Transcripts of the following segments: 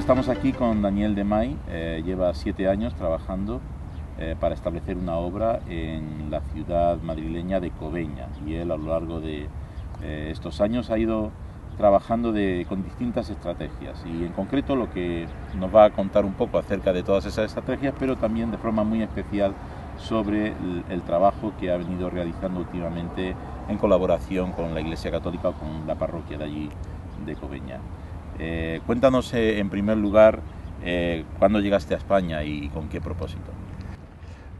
estamos aquí con Daniel de May, lleva 7 años trabajando para establecer una obra en la ciudad madrileña de Cobeña, y él a lo largo de estos años ha ido trabajando con distintas estrategias, y en concreto lo que nos va a contar un poco acerca de todas esas estrategias, pero también de forma muy especial sobre el trabajo que ha venido realizando últimamente en colaboración con la Iglesia Católica o con la parroquia de allí de Cobeña. Cuéntanos en primer lugar cuándo llegaste a España y con qué propósito.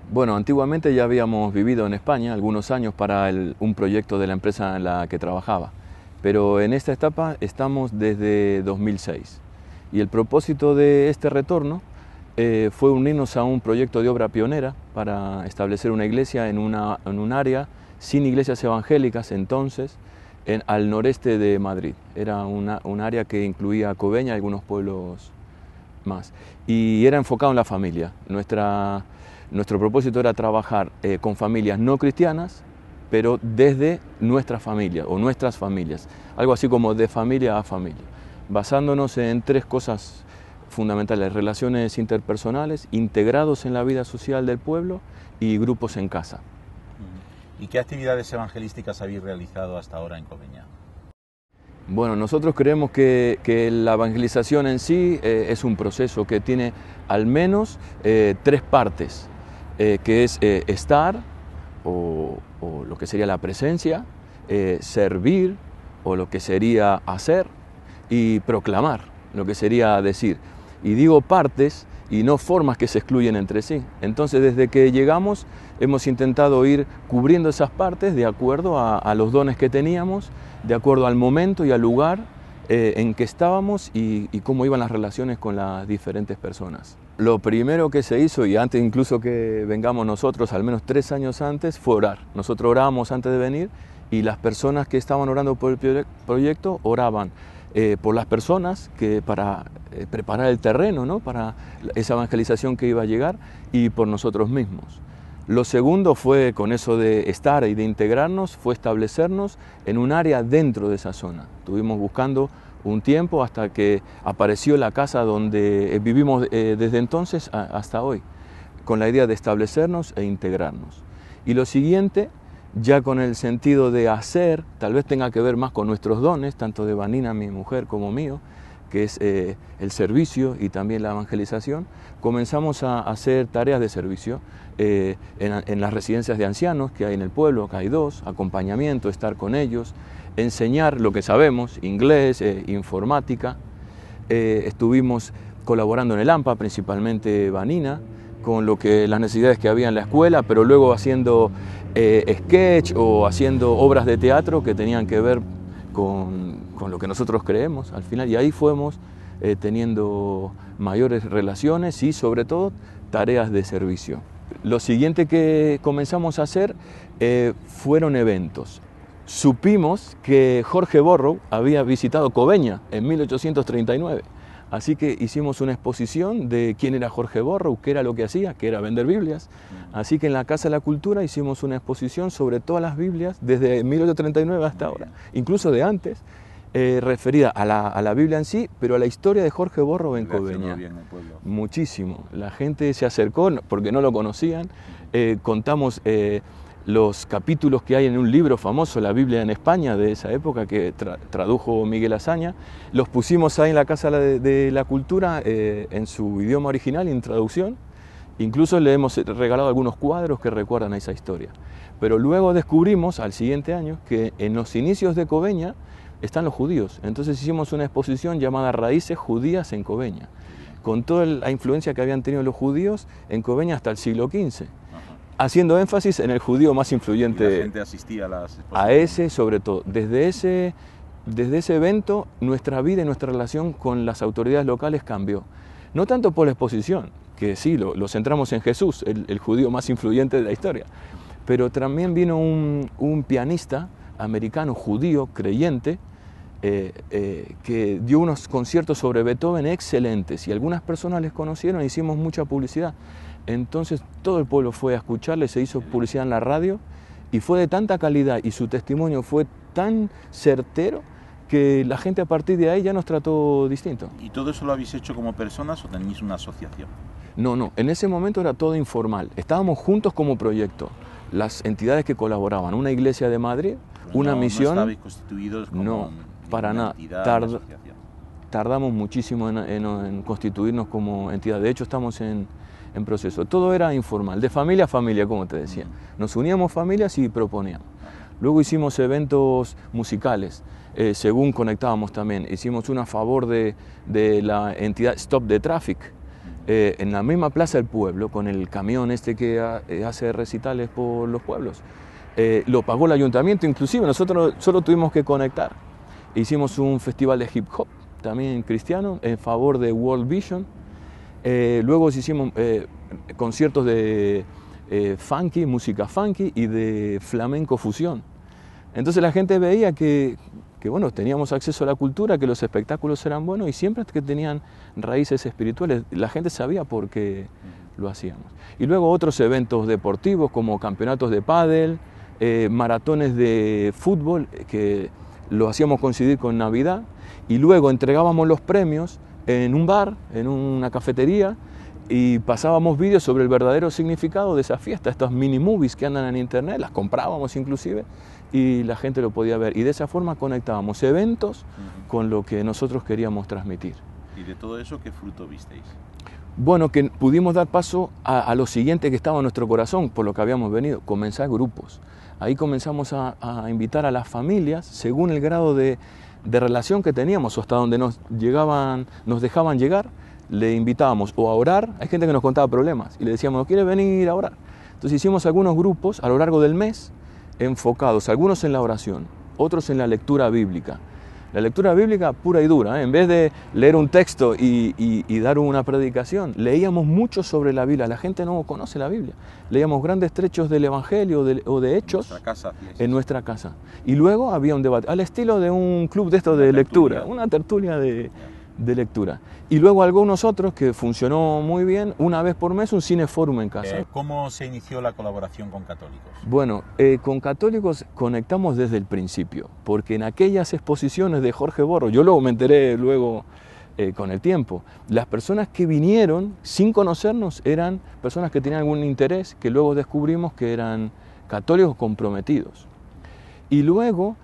Bueno, antiguamente ya habíamos vivido en España algunos años para un proyecto de la empresa en la que trabajaba, pero en esta etapa estamos desde 2006, y el propósito de este retorno fue unirnos a un proyecto de obra pionera para establecer una iglesia en un área sin iglesias evangélicas entonces, al noreste de Madrid. Era un área que incluía Cobeña y algunos pueblos más, y era enfocado en la familia. Nuestro propósito era trabajar con familias no cristianas, pero desde nuestra familia o nuestras familias, algo así como de familia a familia, basándonos en 3 cosas fundamentales: relaciones interpersonales, integrados en la vida social del pueblo y grupos en casa. ¿Y qué actividades evangelísticas habéis realizado hasta ahora en Cobeña? Bueno, nosotros creemos que la evangelización en sí es un proceso que tiene al menos 3 partes, que es estar, o lo que sería la presencia, servir, o lo que sería hacer, y proclamar, lo que sería decir. Y digo partes y no formas que se excluyen entre sí. Entonces, desde que llegamos hemos intentado ir cubriendo esas partes de acuerdo a los dones que teníamos, de acuerdo al momento y al lugar en que estábamos y cómo iban las relaciones con las diferentes personas. Lo primero que se hizo, y antes incluso que vengamos nosotros, al menos 3 años antes, fue orar. Nosotros orábamos antes de venir, y las personas que estaban orando por el proyecto oraban por las personas para preparar el terreno, ¿no?, para esa evangelización que iba a llegar, y por nosotros mismos. Lo segundo fue, con eso de estar y de integrarnos, fue establecernos en un área dentro de esa zona. Estuvimos buscando un tiempo hasta que apareció la casa donde vivimos desde entonces hasta hoy, con la idea de establecernos e integrarnos. Y lo siguiente, ya con el sentido de hacer, tal vez tenga que ver más con nuestros dones, tanto de Vanina, mi mujer, como mío, que es el servicio y también la evangelización. Comenzamos a hacer tareas de servicio en las residencias de ancianos que hay en el pueblo, que hay 2, acompañamiento, estar con ellos, enseñar lo que sabemos, inglés, informática. Estuvimos colaborando en el AMPA, principalmente Vanina, con las necesidades que había en la escuela, pero luego haciendo sketch o haciendo obras de teatro que tenían que ver con lo que nosotros creemos al final, y ahí fuimos teniendo mayores relaciones y sobre todo tareas de servicio. Lo siguiente que comenzamos a hacer fueron eventos. Supimos que Jorge Borrow había visitado Cobeña en 1839, así que hicimos una exposición de quién era Jorge Borrow, qué era lo que hacía, que era vender Biblias. Así que en la Casa de la Cultura hicimos una exposición sobre todas las Biblias desde 1839 hasta ahora, incluso de antes, referida a la Biblia en sí, pero a la historia de Jorge Borrow en Cobeña. Muchísimo. La gente se acercó porque no lo conocían. Contamos los capítulos que hay en un libro famoso, la Biblia en España, de esa época, que tradujo Miguel Azaña. Los pusimos ahí en la Casa de la Cultura en su idioma original y en traducción. Incluso le hemos regalado algunos cuadros que recuerdan a esa historia. Pero luego descubrimos, al siguiente año, que en los inicios de Cobeña están los judíos. Entonces hicimos una exposición llamada Raíces Judías en Cobeña, con toda la influencia que habían tenido los judíos en Cobeña hasta el siglo XV. Haciendo énfasis en el judío más influyente. Y la gente asistía a las exposiciones. A ese sobre todo. Desde ese evento nuestra vida y nuestra relación con las autoridades locales cambió. No tanto por la exposición, que sí, lo centramos en Jesús, el judío más influyente de la historia, pero también vino un pianista americano judío creyente que dio unos conciertos sobre Beethoven excelentes, y algunas personas les conocieron e hicimos mucha publicidad. Entonces todo el pueblo fue a escucharle, se hizo publicidad en la radio, y fue de tanta calidad y su testimonio fue tan certero que la gente a partir de ahí ya nos trató distinto. ¿Y todo eso lo habéis hecho como personas o tenéis una asociación? No, en ese momento era todo informal. Estábamos juntos como proyecto. Las entidades que colaboraban, una iglesia de Madrid, una misión... ¿No estabais constituidos como no, para nada. Tardamos muchísimo en constituirnos como entidad. De hecho, estamos en proceso. Todo era informal, de familia a familia, como te decía. Nos uníamos familias y proponíamos. Luego hicimos eventos musicales, según conectábamos también. Hicimos uno a favor de la entidad Stop the Traffic, en la misma plaza del pueblo, con el camión este que hace recitales por los pueblos. Lo pagó el ayuntamiento, inclusive nosotros solo tuvimos que conectar. Hicimos un festival de hip hop, también cristiano, en favor de World Vision. Luego hicimos conciertos de funky, música funky y de flamenco fusión. Entonces la gente veía que bueno, teníamos acceso a la cultura, que los espectáculos eran buenos y siempre que tenían raíces espirituales. La gente sabía por qué lo hacíamos. Y luego otros eventos deportivos como campeonatos de pádel, maratones de fútbol, que lo hacíamos coincidir con Navidad, y luego entregábamos los premios en un bar, en una cafetería, y pasábamos vídeos sobre el verdadero significado de esa fiesta, estas mini movies que andan en internet, las comprábamos inclusive, y la gente lo podía ver. Y de esa forma conectábamos eventos con lo que nosotros queríamos transmitir. ¿Y de todo eso qué fruto visteis? Bueno, que pudimos dar paso a lo siguiente que estaba en nuestro corazón, por lo que habíamos venido, comenzar grupos. Ahí comenzamos a invitar a las familias, según el grado de relación que teníamos, o hasta donde nos dejaban llegar, le invitábamos o a orar. Hay gente que nos contaba problemas y le decíamos, ¿no quiere venir a orar? Entonces hicimos algunos grupos a lo largo del mes, enfocados, algunos en la oración, otros en la lectura bíblica. La lectura bíblica pura y dura, en vez de leer un texto y dar una predicación, leíamos mucho sobre la Biblia. La gente no conoce la Biblia. Leíamos grandes trechos del Evangelio o de Hechos en nuestra casa. Y luego había un debate, al estilo de un club de estos de lectura, una tertulia de lectura. Y luego algunos otros, que funcionó muy bien, una vez por mes un cineforum en casa. ¿Cómo se inició la colaboración con católicos? Bueno, con católicos conectamos desde el principio, porque en aquellas exposiciones de Jorge Borro, yo luego me enteré con el tiempo, las personas que vinieron sin conocernos eran personas que tenían algún interés, que luego descubrimos que eran católicos comprometidos. Y luego,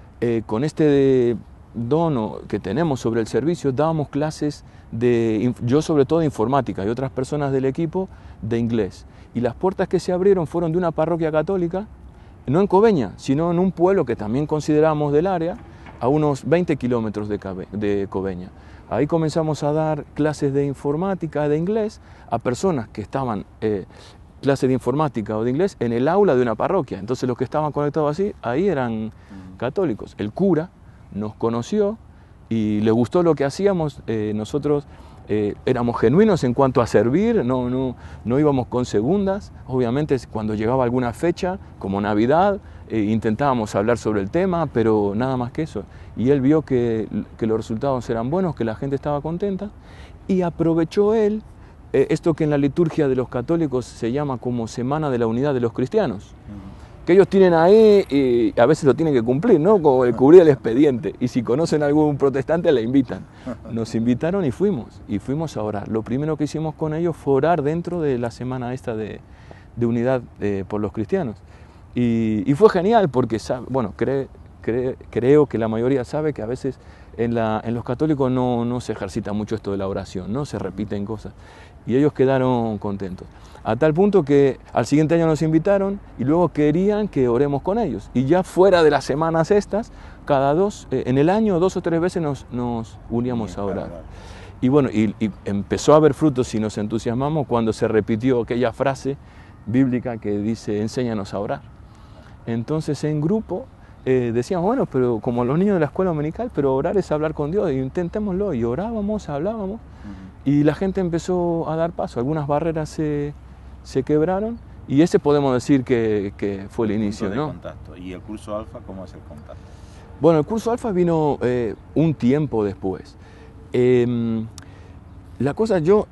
con este dono que tenemos sobre el servicio, dábamos clases yo sobre todo de informática y otras personas del equipo de inglés. Y las puertas que se abrieron fueron de una parroquia católica, no en Coveña, sino en un pueblo que también consideramos del área, a unos 20 kilómetros de Coveña. Ahí comenzamos a dar clases de informática, de inglés, a personas que estaban clases de informática o de inglés en el aula de una parroquia. Entonces los que estaban conectados ahí eran católicos. El cura nos conoció y le gustó lo que hacíamos. Nosotros éramos genuinos en cuanto a servir, no íbamos con segundas. Obviamente cuando llegaba alguna fecha, como Navidad, intentábamos hablar sobre el tema, pero nada más que eso. Y él vio que los resultados eran buenos, que la gente estaba contenta, y aprovechó él esto que en la liturgia de los católicos se llama como Semana de la Unidad de los Cristianos. Que ellos tienen ahí y a veces lo tienen que cumplir, ¿no? Como el cubrir el expediente. Y si conocen a algún protestante, le invitan. Nos invitaron y fuimos a orar. Lo primero que hicimos con ellos fue orar dentro de la semana esta de unidad por los cristianos. Y fue genial porque, bueno, creo que la mayoría sabe que a veces en los católicos no se ejercita mucho esto de la oración, no se repiten cosas. Y ellos quedaron contentos. A tal punto que al siguiente año nos invitaron y luego querían que oremos con ellos. Y ya fuera de las semanas estas, en el año 2 o 3 veces nos uníamos a orar. Y bueno, y empezó a haber frutos y nos entusiasmamos cuando se repitió aquella frase bíblica que dice, enséñanos a orar. Entonces en grupo decíamos, bueno, pero como los niños de la escuela dominical, pero orar es hablar con Dios, intentémoslo. Y orábamos, hablábamos, y la gente empezó a dar paso. Algunas barreras se quebraron, y ese podemos decir que fue el inicio, ¿no? Contacto. ¿Y el curso Alfa, cómo es el contacto? Bueno, el curso Alfa vino un tiempo después. La cosa, yo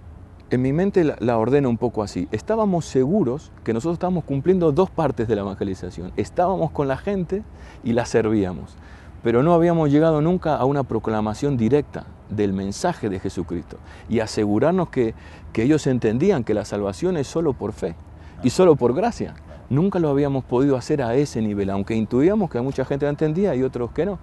en mi mente la ordeno un poco así. Estábamos seguros que nosotros estábamos cumpliendo 2 partes de la evangelización. Estábamos con la gente y la servíamos. pero no habíamos llegado nunca a una proclamación directa del mensaje de Jesucristo y asegurarnos que ellos entendían que la salvación es solo por fe y solo por gracia. Nunca lo habíamos podido hacer a ese nivel, aunque intuíamos que mucha gente lo entendía y otros que no.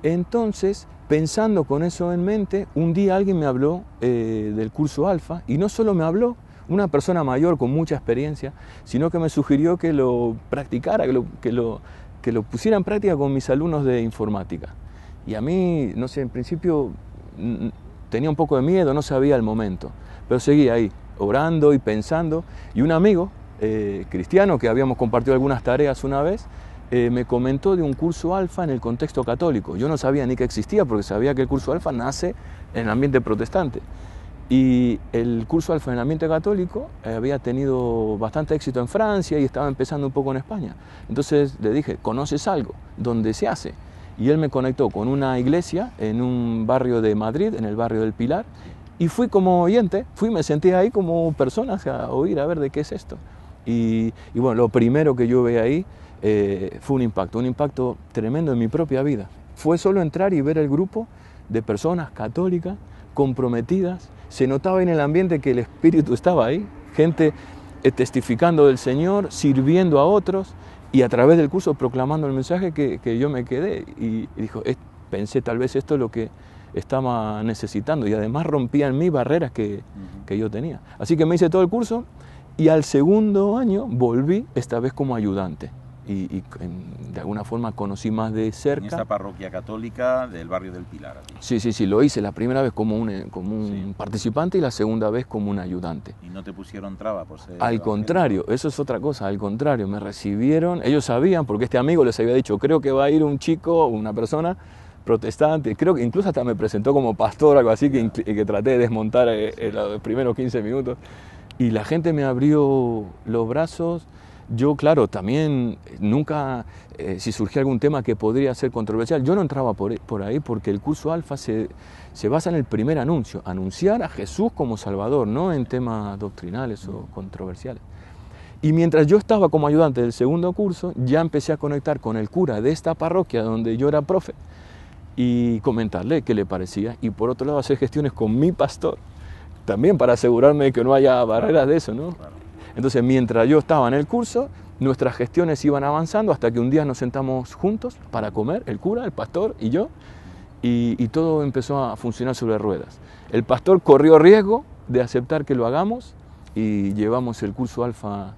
Entonces, pensando con eso en mente, un día alguien me habló del curso Alfa, y no solo me habló, una persona mayor con mucha experiencia, sino que me sugirió que lo practicara, que lo pusiera en práctica con mis alumnos de informática. Y a mí, no sé, en principio tenía un poco de miedo, no sabía el momento, pero seguía ahí, orando y pensando, y un amigo cristiano que habíamos compartido algunas tareas una vez, me comentó de un curso Alfa en el contexto católico. Yo no sabía ni que existía, porque sabía que el curso Alfa nace en el ambiente protestante. Y el curso Alfa en el ambiente católico había tenido bastante éxito en Francia y estaba empezando un poco en España. Entonces le dije, ¿conoces algo donde se hace? Y él me conectó con una iglesia en un barrio de Madrid, en el barrio del Pilar, y fui como oyente, me senté ahí como persona a oír, a ver de qué es esto. Y bueno, lo primero que yo veía ahí fue un impacto tremendo en mi propia vida. Fue solo entrar y ver el grupo de personas católicas, comprometidas. Se notaba en el ambiente que el Espíritu estaba ahí, gente testificando del Señor, sirviendo a otros y a través del curso proclamando el mensaje que yo me quedé. Y pensé, tal vez esto es lo que estaba necesitando, y además rompía en mí barreras que yo tenía. Así que me hice todo el curso y al segundo año volví, esta vez como ayudante. Y de alguna forma conocí más de cerca. En esta parroquia católica del barrio del Pilar. Sí, lo hice la primera vez como un participante y la segunda vez como un ayudante. ¿Y no te pusieron traba por ser Al contrario, eso es otra cosa, al contrario, me recibieron, ellos sabían, porque este amigo les había dicho, creo que va a ir un chico, una persona protestante, creo que incluso hasta me presentó como pastor, algo así, que traté de desmontar en los primeros 15 minutos. Y la gente me abrió los brazos. Yo, claro, también nunca, si surgía algún tema que podría ser controversial, yo no entraba por ahí, porque el curso Alfa se basa en el primer anuncio, anunciar a Jesús como Salvador, no en temas doctrinales o controversiales. Y mientras yo estaba como ayudante del segundo curso, ya empecé a conectar con el cura de esta parroquia donde yo era profe y comentarle qué le parecía, y por otro lado hacer gestiones con mi pastor, también para asegurarme de que no haya barreras de eso, ¿no? Claro. Entonces, mientras yo estaba en el curso, nuestras gestiones iban avanzando hasta que un día nos sentamos juntos para comer, el cura, el pastor y yo, y todo empezó a funcionar sobre ruedas. El pastor corrió riesgo de aceptar que lo hagamos y llevamos el curso Alfa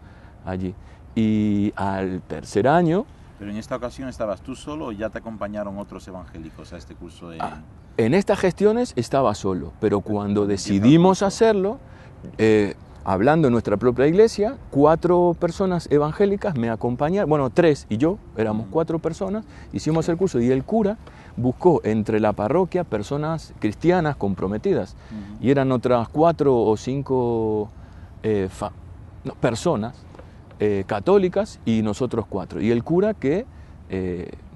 allí. Y al tercer año... ¿Pero en esta ocasión estabas tú solo o ya te acompañaron otros evangélicos a este curso? En estas gestiones estaba solo, pero cuando decidimos hacerlo... hablando en nuestra propia iglesia, 4 personas evangélicas me acompañaron, bueno, 3 y yo, éramos 4 personas, hicimos el curso y el cura buscó entre la parroquia personas cristianas comprometidas, y eran otras 4 o 5 personas católicas y nosotros 4, y el cura que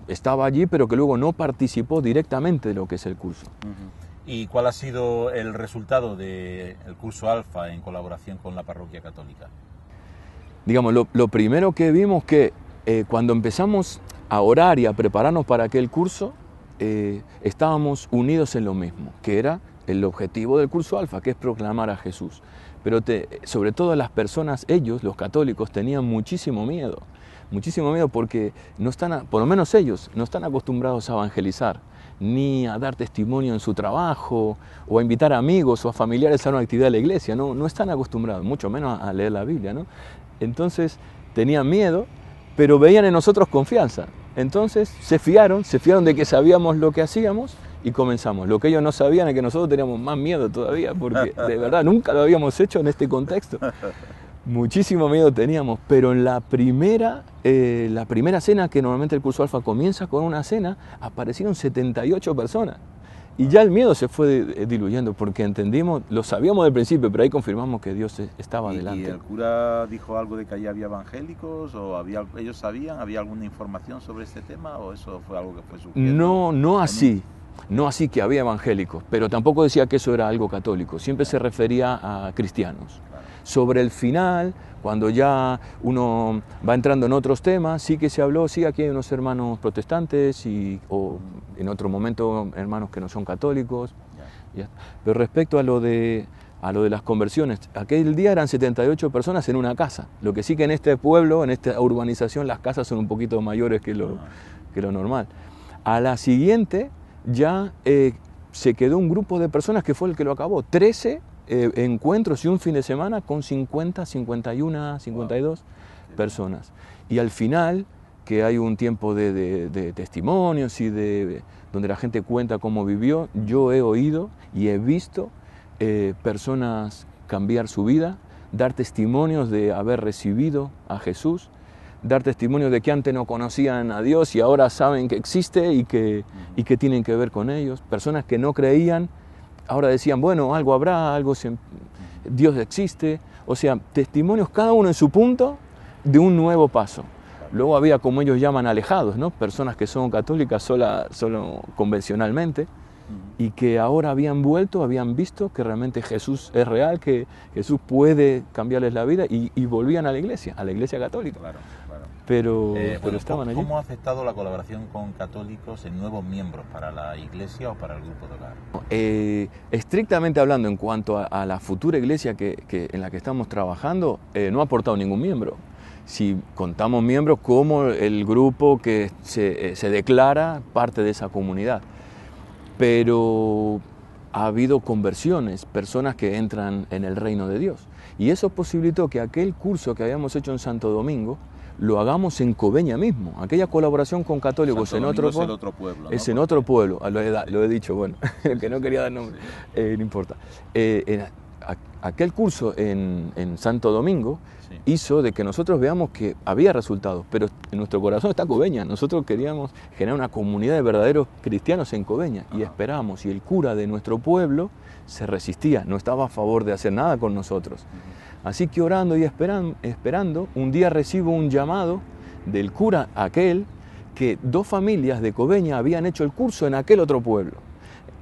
estaba allí pero que luego no participó directamente de lo que es el curso. ¿Y cuál ha sido el resultado del curso Alfa en colaboración con la parroquia católica? Digamos, lo primero que vimos que cuando empezamos a orar y a prepararnos para aquel curso, estábamos unidos en lo mismo, que era el objetivo del curso Alfa, que es proclamar a Jesús. Pero sobre todo las personas, ellos, los católicos, tenían muchísimo miedo porque no están, por lo menos ellos, no están acostumbrados a evangelizar, ni a dar testimonio en su trabajo, o a invitar a amigos o a familiares a una actividad de la iglesia, no están acostumbrados, mucho menos a leer la Biblia, ¿no? Entonces tenían miedo, pero veían en nosotros confianza. Entonces se fiaron de que sabíamos lo que hacíamos y comenzamos. Lo que ellos no sabían es que nosotros teníamos más miedo todavía, porque de verdad nunca lo habíamos hecho en este contexto. Muchísimo miedo teníamos, pero en la primera cena, que normalmente el curso Alfa comienza con una cena, aparecieron 78 personas. Y ya el miedo se fue diluyendo, porque entendimos, lo sabíamos del principio, pero ahí confirmamos que Dios estaba delante. ¿Y el cura dijo algo de que allí había evangélicos? ¿O ellos sabían? ¿Había alguna información sobre este tema? ¿O eso fue algo que fue surgiendo? No así que había evangélicos, pero tampoco decía que eso era algo católico. Siempre se refería a cristianos. Sobre el final, cuando ya uno va entrando en otros temas, sí que se habló, sí, aquí hay unos hermanos protestantes o en otro momento hermanos que no son católicos. Ya. Pero respecto a lo de las conversiones, aquel día eran 78 personas en una casa. Lo que sí que en este pueblo, en esta urbanización, las casas son un poquito mayores que lo normal. A la siguiente ya se quedó un grupo de personas que fue el que lo acabó. 13 encuentros y un fin de semana con 50, 51, 52 personas. Y al final, que hay un tiempo de testimonios y donde la gente cuenta cómo vivió, yo he oído y he visto personas cambiar su vida, dar testimonios de haber recibido a Jesús, dar testimonios de que antes no conocían a Dios y ahora saben que existe y que tienen que ver con ellos. Personas que no creían, ahora decían, bueno, algo habrá, Dios existe. O sea, testimonios cada uno en su punto de un nuevo paso. Luego había, como ellos llaman, alejados, ¿no? Personas que son católicas solo convencionalmente y que ahora habían visto que realmente Jesús es real, que Jesús puede cambiarles la vida y volvían a la iglesia católica. Claro. Pero Bueno, estaban allí. ¿Cómo ha afectado la colaboración con católicos en nuevos miembros para la iglesia o para el grupo de hogar? Estrictamente hablando, en cuanto a la futura iglesia en la que estamos trabajando, no ha aportado ningún miembro. Si contamos miembros como el grupo que se declara parte de esa comunidad. Pero ha habido conversiones, personas que entran en el reino de Dios. Y eso posibilitó que aquel curso que habíamos hecho en Santo Domingo lo hagamos en Coveña mismo. Aquella colaboración con católicos Santo en otro pueblo. Es el otro pueblo, ¿no? Es en otro pueblo, lo he dicho, bueno, que no quería dar nombre, no importa. Aquel curso en Santo Domingo hizo de que nosotros veamos que había resultados, pero en nuestro corazón está Coveña. Nosotros queríamos generar una comunidad de verdaderos cristianos en Coveña y esperábamos, y el cura de nuestro pueblo se resistía, no estaba a favor de hacer nada con nosotros. Así que orando y esperando, un día recibo un llamado del cura aquel que 2 familias de Coveña habían hecho el curso en aquel otro pueblo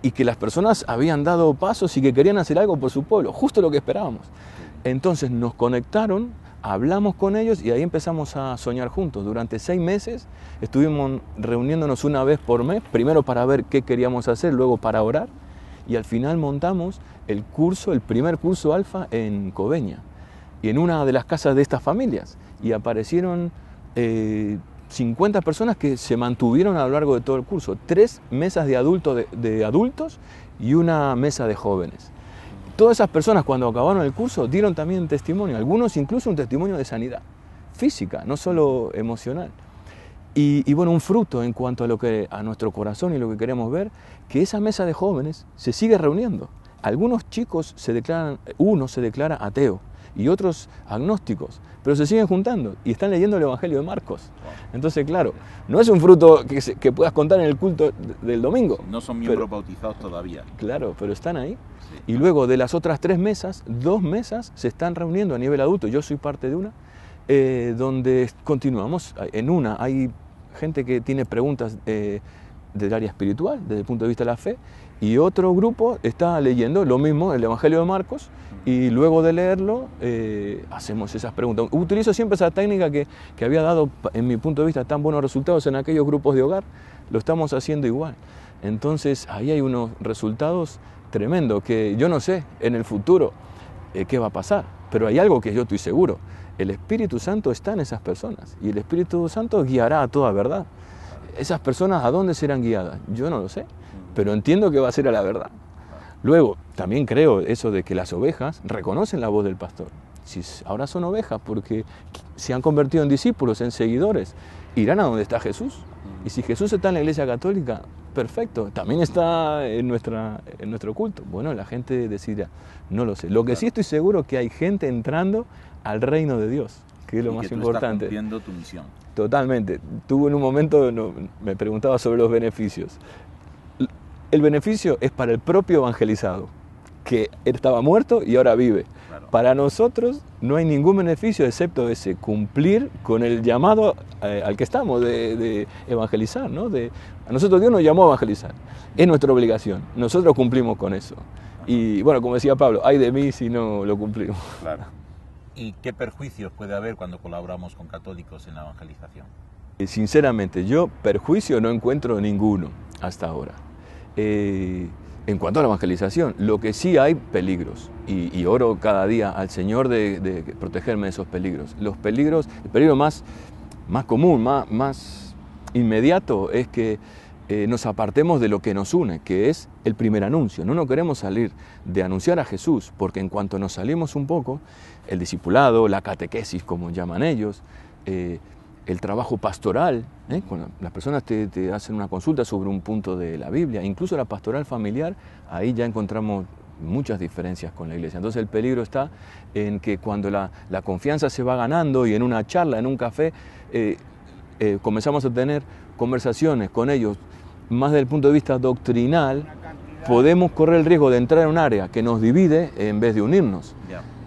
y que las personas habían dado pasos y que querían hacer algo por su pueblo, justo lo que esperábamos. Entonces nos conectaron, hablamos con ellos y ahí empezamos a soñar juntos. Durante 6 meses estuvimos reuniéndonos una vez por mes, primero para ver qué queríamos hacer, luego para orar, y al final montamos el primer curso Alfa en Coveña y en una de las casas de estas familias, y aparecieron 50 personas que se mantuvieron a lo largo de todo el curso, 3 mesas de adultos y una mesa de jóvenes. Todas esas personas, cuando acabaron el curso, dieron también testimonio, algunos incluso un testimonio de sanidad física, no solo emocional. Y bueno, un fruto en cuanto a nuestro corazón y lo que queremos ver, que esa mesa de jóvenes se sigue reuniendo. Algunos chicos uno se declara ateo y otros agnósticos, pero se siguen juntando y están leyendo el Evangelio de Marcos. Entonces, claro, no es un fruto que puedas contar en el culto del domingo. No son miembros bautizados todavía. Claro, pero están ahí. Sí. Y luego de las otras 3 mesas, 2 mesas se están reuniendo a nivel adulto. Yo soy parte de una, donde continuamos. En una hay gente que tiene preguntas del área espiritual, desde el punto de vista de la fe, y otro grupo está leyendo lo mismo, el Evangelio de Marcos, y luego de leerlo hacemos esas preguntas. Utilizo siempre esa técnica que había dado, en mi punto de vista, tan buenos resultados en aquellos grupos de hogar, lo estamos haciendo igual. Entonces ahí hay unos resultados tremendos que yo no sé en el futuro qué va a pasar, pero hay algo que yo estoy seguro: el Espíritu Santo está en esas personas y el Espíritu Santo guiará a toda verdad. Esas personas, ¿a dónde serán guiadas? Yo no lo sé, pero entiendo que va a ser a la verdad. Luego, también creo eso de que las ovejas reconocen la voz del pastor. Si ahora son ovejas porque se han convertido en discípulos, en seguidores, irán a donde está Jesús. Y si Jesús está en la Iglesia Católica, perfecto, también está en nuestro culto. Bueno, la gente decidirá, no lo sé. Lo que sí estoy seguro es que hay gente entrando al reino de Dios, que es lo más importante. Estás cumpliendo tu misión. Totalmente. Tuve en un momento, me preguntaba sobre los beneficios. El beneficio es para el propio evangelizado, que estaba muerto y ahora vive. Claro. Para nosotros no hay ningún beneficio excepto ese, cumplir con el llamado al que estamos, de evangelizar, ¿no? A nosotros Dios nos llamó a evangelizar, es nuestra obligación, nosotros cumplimos con eso. Y bueno, como decía Pablo, ay de mí si no lo cumplimos. Claro. ¿Y qué perjuicios puede haber cuando colaboramos con católicos en la evangelización? Sinceramente, yo perjuicio no encuentro ninguno hasta ahora. En cuanto a la evangelización, lo que sí hay peligros, y oro cada día al Señor de protegerme de esos peligros. Los peligros, el peligro más común, más inmediato es que nos apartemos de lo que nos une, que es el primer anuncio. No queremos salir de anunciar a Jesús, porque en cuanto nos salimos un poco, el discipulado, la catequesis, como llaman ellos, el trabajo pastoral, cuando las personas te hacen una consulta sobre un punto de la Biblia, incluso la pastoral familiar, ahí ya encontramos muchas diferencias con la iglesia. Entonces el peligro está en que cuando la confianza se va ganando y en una charla, en un café, comenzamos a tener conversaciones con ellos más desde el punto de vista doctrinal, podemos correr el riesgo de entrar en un área que nos divide en vez de unirnos,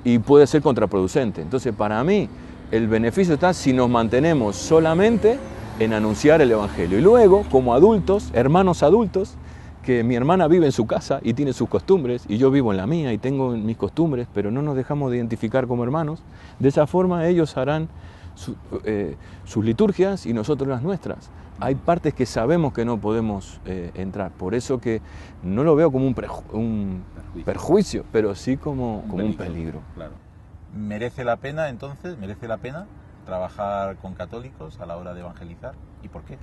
y puede ser contraproducente. Entonces, para mí, el beneficio está si nos mantenemos solamente en anunciar el Evangelio. Y luego, como adultos, hermanos adultos, que mi hermana vive en su casa y tiene sus costumbres, y yo vivo en la mía y tengo mis costumbres, pero no nos dejamos de identificar como hermanos, de esa forma ellos harán sus liturgias y nosotros las nuestras. Hay partes que sabemos que no podemos entrar, por eso que no lo veo como un perjuicio, pero sí como un peligro. Claro. ¿Merece la pena entonces, trabajar con católicos a la hora de evangelizar? ¿Y por qué?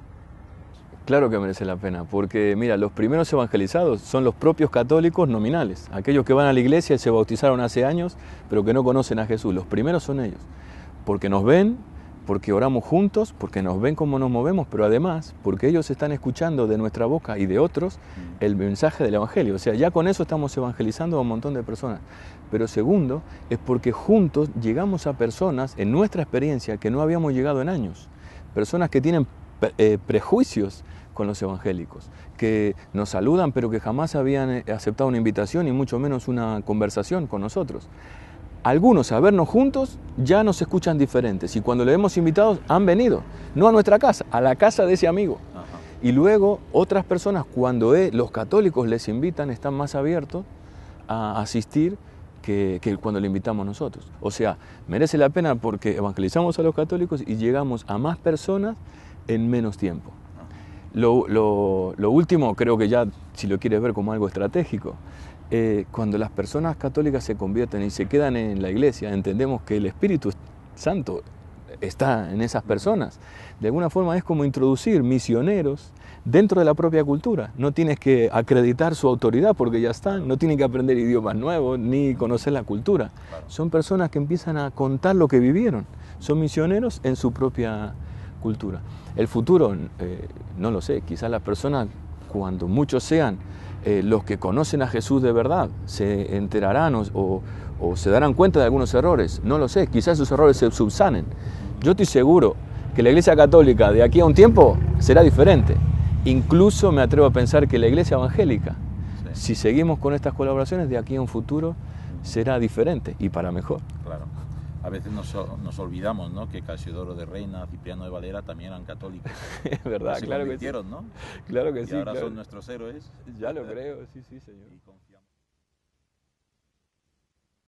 Claro que merece la pena, porque mira, los primeros evangelizados son los propios católicos nominales, aquellos que van a la iglesia y se bautizaron hace años, pero que no conocen a Jesús. Los primeros son ellos, porque nos ven, porque oramos juntos, porque nos ven cómo nos movemos, pero además porque ellos están escuchando de nuestra boca y de otros el mensaje del Evangelio. O sea, ya con eso estamos evangelizando a un montón de personas. Pero segundo, es porque juntos llegamos a personas, en nuestra experiencia, que no habíamos llegado en años. Personas que tienen prejuicios con los evangélicos, que nos saludan pero que jamás habían aceptado una invitación y mucho menos una conversación con nosotros. Algunos, a vernos juntos, ya nos escuchan diferentes, y cuando le hemos invitado han venido, no a nuestra casa, a la casa de ese amigo. Ajá. Y luego otras personas, cuando los católicos les invitan, están más abiertos a asistir que cuando le invitamos nosotros. O sea, merece la pena porque evangelizamos a los católicos y llegamos a más personas en menos tiempo. Lo último, creo que ya, si lo quieres ver como algo estratégico, cuando las personas católicas se convierten y se quedan en la iglesia, entendemos que el Espíritu Santo está en esas personas. De alguna forma es como introducir misioneros dentro de la propia cultura. No tienes que acreditar su autoridad porque ya están, no tienen que aprender idiomas nuevos ni conocer la cultura. Son personas que empiezan a contar lo que vivieron. Son misioneros en su propia cultura. El futuro, no lo sé, quizás las personas, cuando muchos sean los que conocen a Jesús de verdad, se enterarán o se darán cuenta de algunos errores. No lo sé, quizás esos errores se subsanen. Yo estoy seguro que la Iglesia Católica de aquí a un tiempo será diferente. Incluso me atrevo a pensar que la Iglesia Evangélica, si seguimos con estas colaboraciones, de aquí a un futuro será diferente y para mejor. Claro. A veces nos olvidamos, ¿no?, que Casiodoro de Reina, Cipriano de Valera también eran católicos. Es verdad, claro que sí. ¿No? Claro que sí. Y ahora claro. son nuestros héroes. Ya lo creo, sí, señor.